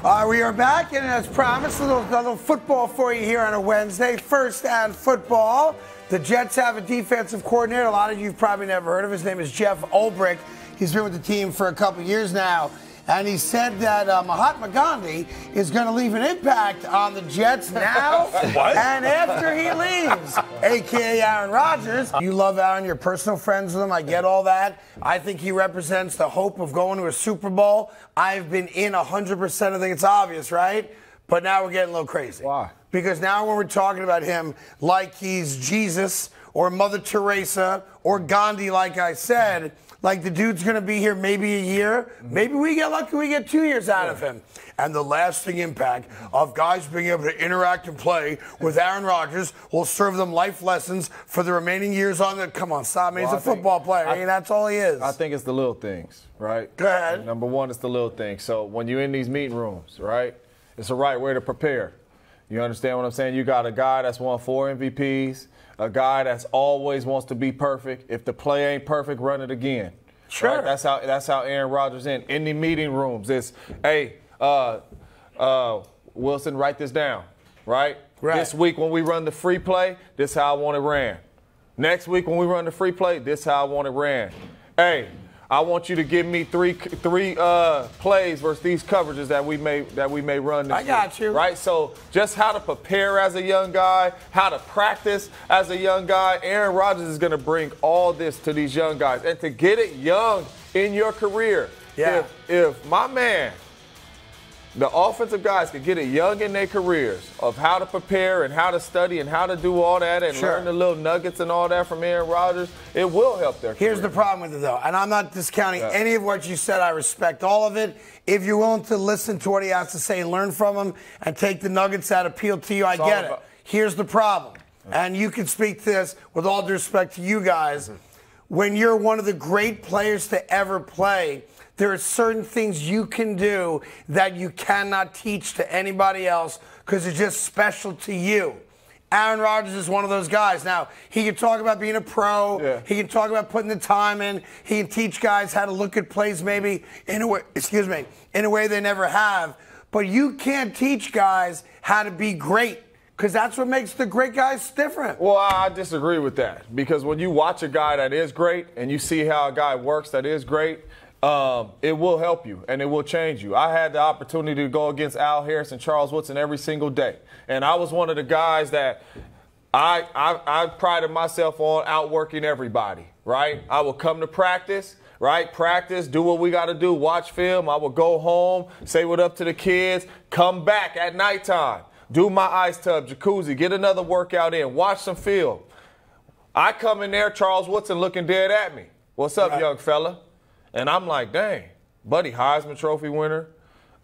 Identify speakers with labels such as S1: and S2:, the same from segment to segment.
S1: We are back, and as promised, a little football for you here on a Wednesday. First and football. The Jets have a defensive coordinator. A lot of you have probably never heard of. His name is Jeff Ulbrich. He's been with the team for a couple years now. And he said that Mahatma Gandhi is going to leave an impact on the Jets now and after he leaves, a.k.a. Aaron Rodgers. You love Aaron. You're personal friends with him. I get all that. I think he represents the hope of going to a Super Bowl. I've been in 100%. I think it's obvious, right? But now we're getting a little crazy.
S2: Why?
S1: Because now when we're talking about him like he's Jesus or Mother Teresa or Gandhi, like I said, like the dude's going to be here maybe a year. Maybe we get lucky, we get 2 years out of him. And the lasting impact of guys being able to interact and play with Aaron Rodgers will serve them life lessons for the remaining years on the. Come on, stop me. He's a football player. I mean, that's all he is.
S2: I think it's the little things, right?
S1: Go ahead.
S2: Number one, it's the little things. So when you're in these meeting rooms, right, it's the right way to prepare. You understand what I'm saying? You got a guy that's won 4 MVPs, a guy that's always wants to be perfect. If the play ain't perfect, run it again.
S1: Sure.
S2: Right? That's how Aaron Rodgers in the meeting rooms. It's, hey, Wilson, write this down, right? This week when we run the free play, this is how I want it ran. Next week when we run the free play, this is how I want it ran. Hey, I want you to give me three plays versus these coverages that we may run this week. I got you. Right? So just how to prepare as a young guy, how to practice as a young guy. Aaron Rodgers is going to bring all this to these young guys. And to get it young in your career. Yeah. If my man, the offensive guys could get it young in their careers of how to prepare and how to study and how to do all that and learn the little nuggets and all that from Aaron Rodgers, it will help their career.
S1: Here's the problem with it, though, and I'm not discounting any of what you said. I respect all of it. If you're willing to listen to what he has to say and learn from him and take the nuggets that appeal to you, I get it. Here's the problem, and you can speak to this with all due respect to you guys. When you're one of the great players to ever play, there are certain things you can do that you cannot teach to anybody else because it's just special to you. Aaron Rodgers is one of those guys. Now, he can talk about being a pro. Yeah. He can talk about putting the time in. He can teach guys how to look at plays maybe in a way, in a way they never have. But you can't teach guys how to be great because that's what makes the great guys different.
S2: Well, I disagree with that because when you watch a guy that is great and you see how a guy works that is great, it will help you and it will change you. I had the opportunity to go against Al Harris and Charles Woodson every single day. And I was one of the guys that I prided myself on outworking everybody, right? I would come to practice, right? Practice, do what we got to do, watch film. I would go home, say what up to the kids, come back at nighttime, do my ice tub, jacuzzi, get another workout in, watch some film. I come in there, Charles Woodson looking dead at me. What's up, young fella? And I'm like, dang, buddy, Heisman Trophy winner,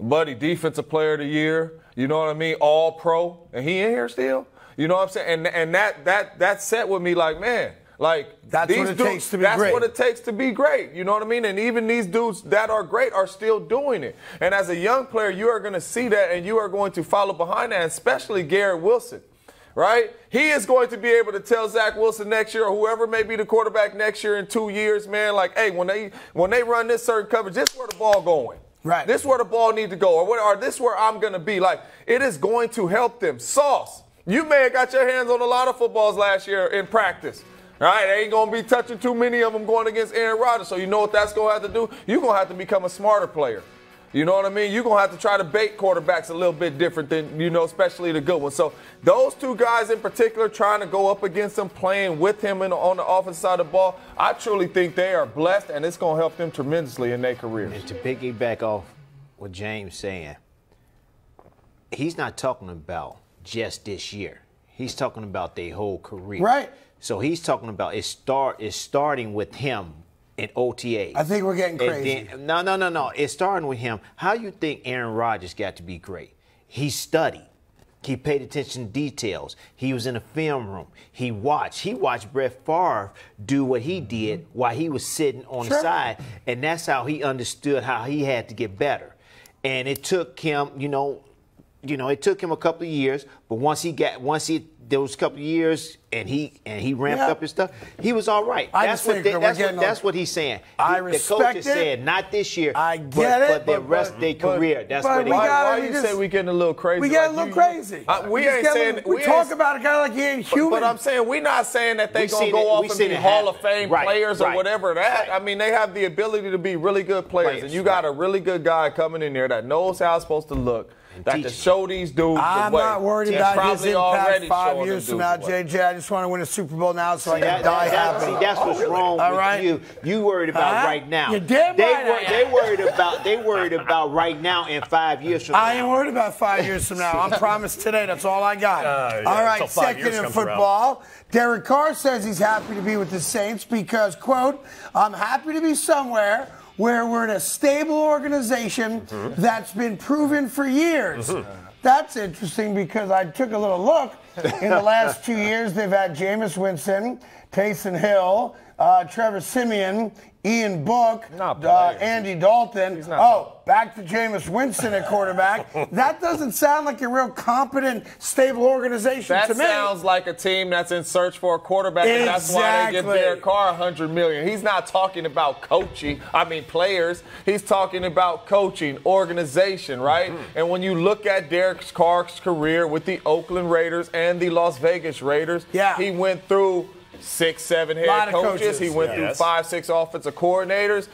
S2: buddy, Defensive Player of the Year, you know what I mean, all pro, and he in here still? You know what I'm saying? And that set with me like, man, like
S1: that's what it takes to be great.
S2: That's what it takes to be great, you know what I mean? And even these dudes that are great are still doing it. And as a young player, you are going to see that and you are going to follow behind that, especially Garrett Wilson. Right? He is going to be able to tell Zach Wilson next year or whoever may be the quarterback next year in 2 years, man, like, hey, when they run this certain coverage, this is where the ball going. Right. This is where the ball needs to go. Or this is where I'm going to be. Like, it is going to help them. Sauce, you may have got your hands on a lot of footballs last year in practice. Right? They ain't going to be touching too many of them going against Aaron Rodgers. So you know what that's going to have to do? You're going to have to become a smarter player. You know what I mean? You're going to have to try to bait quarterbacks a little bit different than, you know, especially the good ones. So those two guys in particular trying to go up against him, playing with him on the offensive side of the ball, I truly think they are blessed, and it's going to help them tremendously in their careers.
S3: And to piggyback off what James saying, he's not talking about just this year. He's talking about their whole career.
S1: Right.
S3: So he's talking about it's starting with him. In OTAs.
S1: I think we're getting crazy.
S3: No. It's starting with him. How you think Aaron Rodgers got to be great? He studied. He paid attention to details. He was in a film room. He watched Brett Favre do what he did while he was sitting on the side, and that's how he understood how he had to get better. And it took him, it took him a couple of years, But once he those couple of years and he ramped up his stuff, he was all right. That's what he's saying. The coach is saying not this year.
S1: I get it.
S3: But the rest of their career. That's what
S2: why you say we getting a little crazy?
S1: We get a little crazy.
S2: We ain't saying
S1: we talk about a guy like he ain't human.
S2: But I'm saying we're not saying that they gonna go off and be Hall of Fame players or whatever that. I mean, they have the ability to be really good players, and you got a really good guy coming in there that knows how it's supposed to look. That to show these dudes
S1: I'm
S2: the way.
S1: not worried about his impact 5 years from now, JJ. I just want to win a Super Bowl now so I can die happy.
S3: See, that's what's wrong with you. You worried about right now.
S1: You're damn right.
S3: They worried about right now and 5 years from now.
S1: I ain't worried about 5 years from now. I'm promised today. That's all I got. All right, second in football. Derek Carr says he's happy to be with the Saints because, quote, I'm happy to be somewhere where we're in a stable organization that's been proven for years. That's interesting because I took a little look. In the last 2 years, they've had Jameis Winston, Taysom Hill, Trevor Siemian, Ian Book, Andy Dalton. Back to Jameis Winston at quarterback. That doesn't sound like a real competent, stable organization to me.
S2: That sounds like a team that's in search for a quarterback, and that's why they give Derek Carr $100 million. He's not talking about players. He's talking about coaching, organization, right? And when you look at Derek Carr's career with the Oakland Raiders and the Las Vegas Raiders, he went through 6, 7 head coaches. He went through 5, 6 offensive coordinators,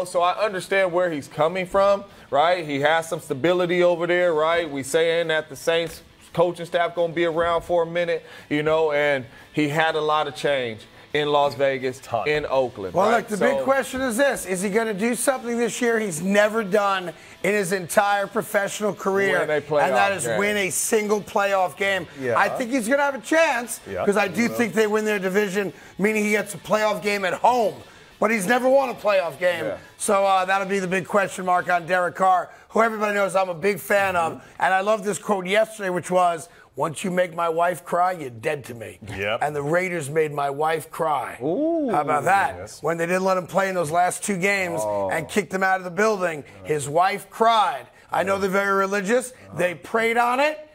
S2: so I understand where he's coming from, right? He has some stability over there, right? We saying that the Saints coaching staff going to be around for a minute, and he had a lot of change in Las Vegas, in Oakland.
S1: Well, look, the big question is this. Is he going to do something this year he's never done in his entire professional career? And that is win a single playoff game. I think he's going to have a chance because I do think they win their division, meaning he gets a playoff game at home. But he's never won a playoff game. So that'll be the big question mark on Derek Carr, who everybody knows I'm a big fan of. And I love this quote yesterday, which was, once you make my wife cry, you're dead to me. And the Raiders made my wife cry. How about that? When they didn't let him play in those last 2 games and kicked him out of the building, his wife cried. I know they're very religious. They prayed on it.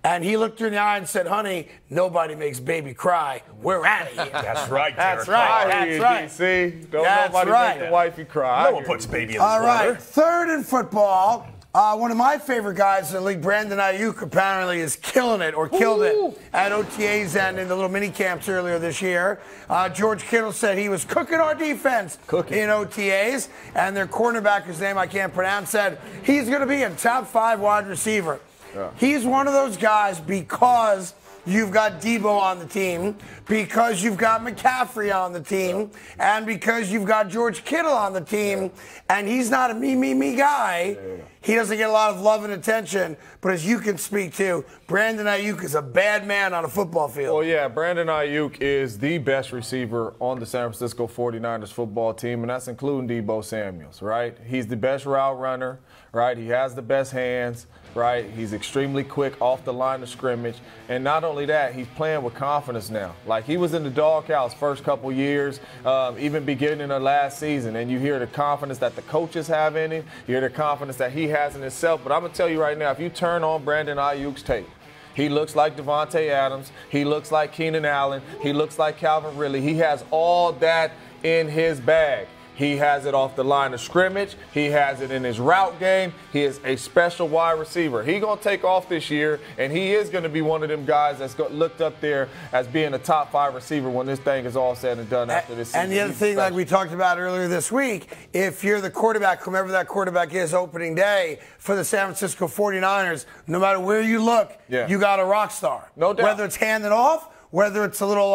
S1: And he looked her in the eye and said, honey, nobody makes baby cry. We're out of here.
S4: That's right,
S1: That's right. That's right.
S2: See? Don't nobody make the wifey cry.
S4: No one puts baby in the
S1: All right, third in football. One of my favorite guys in the league, Brandon Ayuk, apparently is killing it or killed it at OTAs and in the little mini camps earlier this year. George Kittle said he was cooking our defense in OTAs, and their cornerback, whose name I can't pronounce, said he's going to be a top 5 wide receiver. He's one of those guys because you've got Debo on the team, because you've got McCaffrey on the team, and because you've got George Kittle on the team, and he's not a me guy. He doesn't get a lot of love and attention, but as you can speak to, Brandon Ayuk is a bad man on a football field.
S2: Well, yeah, Brandon Ayuk is the best receiver on the San Francisco 49ers football team, and that's including Debo Samuels, right? He's the best route runner, right? He has the best hands, right? He's extremely quick off the line of scrimmage. And not only that, he's playing with confidence now. Like, he was in the doghouse first couple years, even beginning of last season, and you hear the confidence that the coaches have in him. You hear the confidence that he has in himself. But I'm going to tell you right now, if you turn on Brandon Ayuk's tape, he looks like Devontae Adams. He looks like Keenan Allen. He looks like Calvin Ridley. He has all that in his bag. He has it off the line of scrimmage. He has it in his route game. He is a special wide receiver. He's going to take off this year, and he is going to be one of them guys that's looked up there as being a top 5 receiver when this thing is all said and done after this season.
S1: And the other thing, like we talked about earlier this week, if you're the quarterback, whomever that quarterback is opening day for the San Francisco 49ers, no matter where you look, you got a rock star.
S2: No doubt.
S1: Whether it's handing off, whether it's a little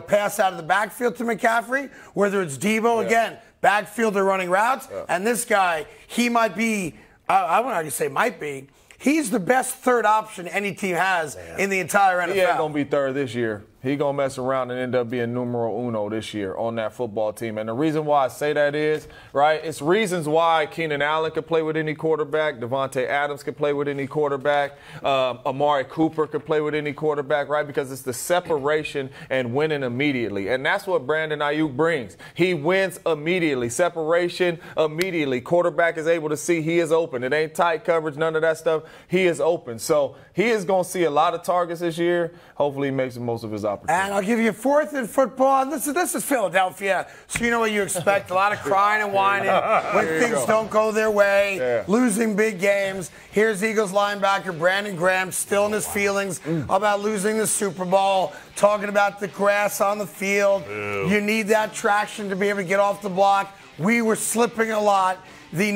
S1: pass out of the backfield to McCaffrey, whether it's Debo, again, backfield or running routes. And this guy, he might be, I wouldn't say might be, he's the best third option any team has in the entire NFL.
S2: He ain't going to be third this year. He going to mess around and end up being numero uno this year on that football team. And the reason why I say that is, right, it's reasons why Keenan Allen could play with any quarterback, Devontae Adams could play with any quarterback, Amari Cooper could play with any quarterback, right, because it's the separation and winning immediately. And that's what Brandon Ayuk brings. He wins immediately. Separation immediately. Quarterback is able to see he is open. It ain't tight coverage, none of that stuff. He is open. So he is going to see a lot of targets this year. Hopefully he makes the most of his opportunity.
S1: And I'll give you a fourth in football. This is Philadelphia, so you know what you expect. A lot of crying and whining when things don't go their way, losing big games. Here's Eagles linebacker Brandon Graham still in his feelings about losing the Super Bowl, talking about the grass on the field. You need that traction to be able to get off the block. We were slipping a lot. The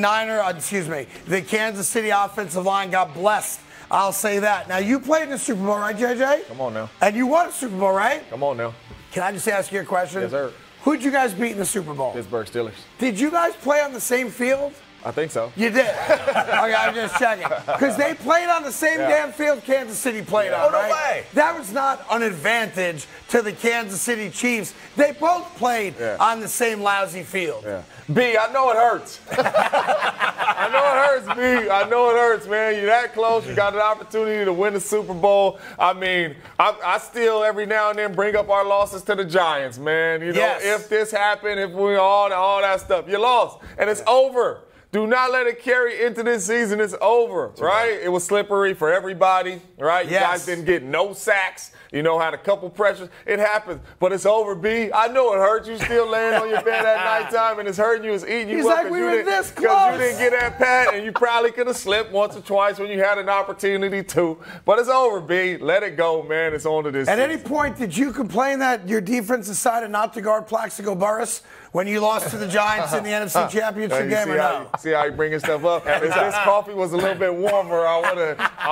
S1: Kansas City offensive line got blessed. I'll say that. Now, you played in the Super Bowl, right, JJ?
S2: Come on now.
S1: And you won a Super Bowl, right?
S2: Come on now.
S1: Can I just ask you a question?
S2: Yes, sir.
S1: Who'd you guys beat in the Super Bowl?
S2: Pittsburgh Steelers.
S1: Did you guys play on the same field?
S2: I think so.
S1: You did? Okay, I'm just checking. Because they played on the same damn field Kansas City played on, right?
S2: No way.
S1: That was not an advantage to the Kansas City Chiefs. They both played on the same lousy field.
S2: Yeah. B, I know it hurts. I know it hurts, B. I know it hurts, man. You're that close. You got an opportunity to win the Super Bowl. I mean, I still every now and then bring up our losses to the Giants, man. You know, if this happened, if we all that stuff, you lost. And it's over. Do not let it carry into this season. It's over, right? It was slippery for everybody, right? You guys didn't get no sacks. You know, had a couple pressures. It happens, but it's over, B. I know it hurts. You still laying on your bed at nighttime, and it's hurting you. It's eating you up.
S1: He's like, we were this close.
S2: Because you didn't get that pat, and you probably could have slipped once or twice when you had an opportunity to. But it's over, B. Let it go, man. It's on to this
S1: At
S2: season.
S1: any point, did you complain that your defense decided not to guard Plaxico Burress when you lost to the Giants in the NFC Championship game, or no?
S2: See how you bringing stuff up? If this coffee was a little bit warmer, I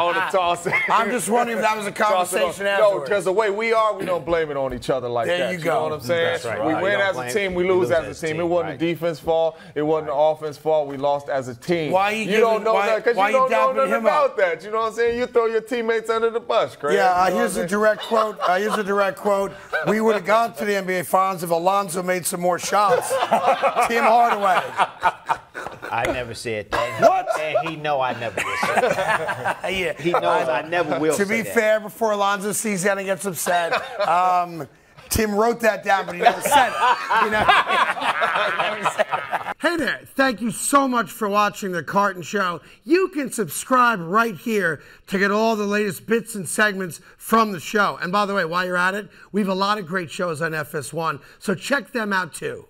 S2: would have tossed it.
S1: I'm just wondering if that was a conversation afterwards.
S2: No, because the way we are, we don't blame it on each other like that.
S1: There you go.
S2: You know what I'm saying?
S3: That's right.
S2: We win as a team, we lose as a team. It wasn't the defense fault. It wasn't the offense fault. We lost as a team.
S1: Why you don't know that? Because you don't know nothing about
S2: that. You know what I'm saying? You throw your teammates under the bus, Craig.
S1: Yeah, here's a direct quote. We would have gone to the NBA Finals if Alonzo made some more shots. Tim Hardaway.
S3: I never said that.
S1: What?
S3: And he know I never will say that. He knows I never will say that.
S1: To be fair, before Alonzo sees that and gets upset, Tim wrote that down, but he never said it. Hey there. Thank you so much for watching The Carton Show. You can subscribe right here to get all the latest bits and segments from the show. And by the way, while you're at it, we have a lot of great shows on FS1, so check them out too.